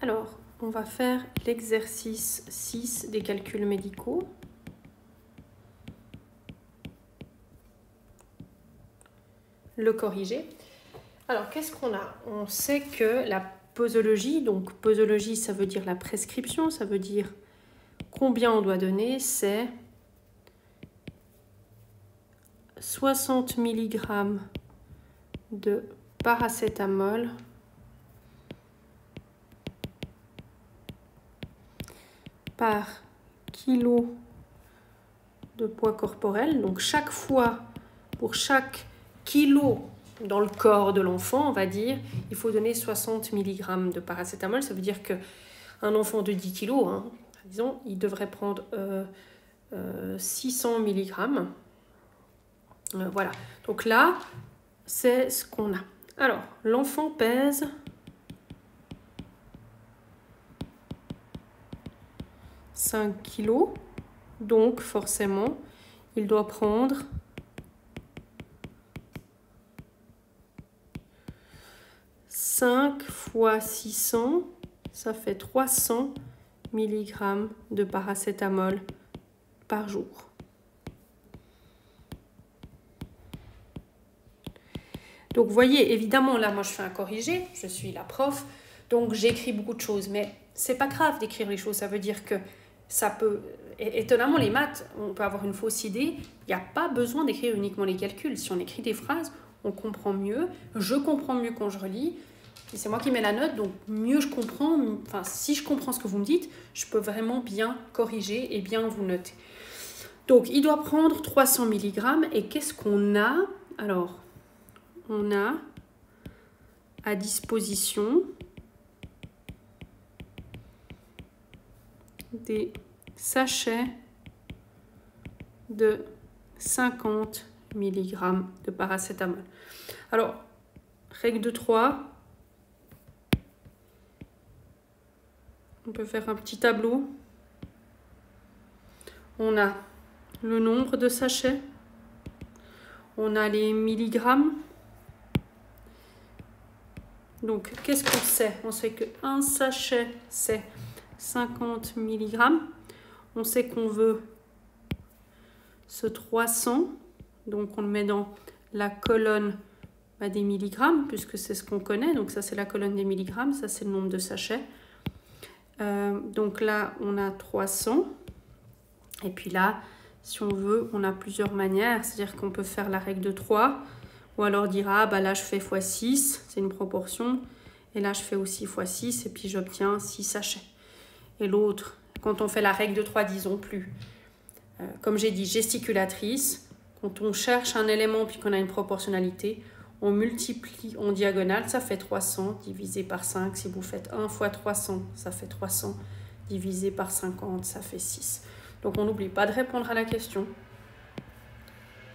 Alors, on va faire l'exercice 6 des calculs médicaux. Le corriger. Alors, qu'est-ce qu'on a? On sait que la posologie, donc posologie, ça veut dire la prescription, ça veut dire combien on doit donner, c'est 60 mg de paracétamol par kilo de poids corporel. Donc chaque fois, pour chaque kilo dans le corps de l'enfant, on va dire, il faut donner 60 mg de paracétamol. Ça veut dire qu'un enfant de 10 kg, hein, disons, il devrait prendre 600 mg. Voilà. Donc là, c'est ce qu'on a. Alors, l'enfant pèse 5 kg. Donc, forcément, il doit prendre 5 fois 600, ça fait 300 mg de paracétamol par jour. Donc, vous voyez, évidemment, là, moi, je fais un corrigé, je suis la prof, donc j'écris beaucoup de choses, mais c'est pas grave d'écrire les choses, ça veut dire que ça peut... Étonnamment, les maths, on peut avoir une fausse idée, il n'y a pas besoin d'écrire uniquement les calculs. Si on écrit des phrases, on comprend mieux, je comprends mieux quand je relis, et c'est moi qui mets la note, donc mieux je comprends, enfin, si je comprends ce que vous me dites, je peux vraiment bien corriger et bien vous noter. Donc, il doit prendre 300 mg, et qu'est-ce qu'on a? Alors, on a à disposition des sachets de 50 mg de paracétamol. Alors, règle de 3, on peut faire un petit tableau. On a le nombre de sachets, on a les milligrammes. Donc, qu'est-ce qu'on sait? On sait qu'un sachet, c'est 50 mg. On sait qu'on veut ce 300. Donc, on le met dans la colonne des milligrammes, puisque c'est ce qu'on connaît. Donc, ça, c'est la colonne des milligrammes. Ça, c'est le nombre de sachets. Donc là, on a 300. Et puis là, si on veut, on a plusieurs manières. C'est-à-dire qu'on peut faire la règle de 3. Ou alors dire, ah, bah là, je fais x 6, c'est une proportion. Et là, je fais aussi x 6, et puis j'obtiens 6 sachets. Et l'autre, quand on fait la règle de 3, disons plus. Comme j'ai dit, gesticulatrice. Quand on cherche un élément, puis qu'on a une proportionnalité, on multiplie en diagonale, ça fait 300 divisé par 5. Si vous faites 1 fois 300, ça fait 300 divisé par 50, ça fait 6. Donc, on n'oublie pas de répondre à la question.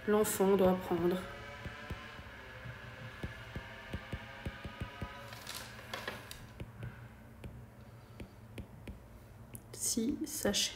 L'enfant doit prendre 6 sachets.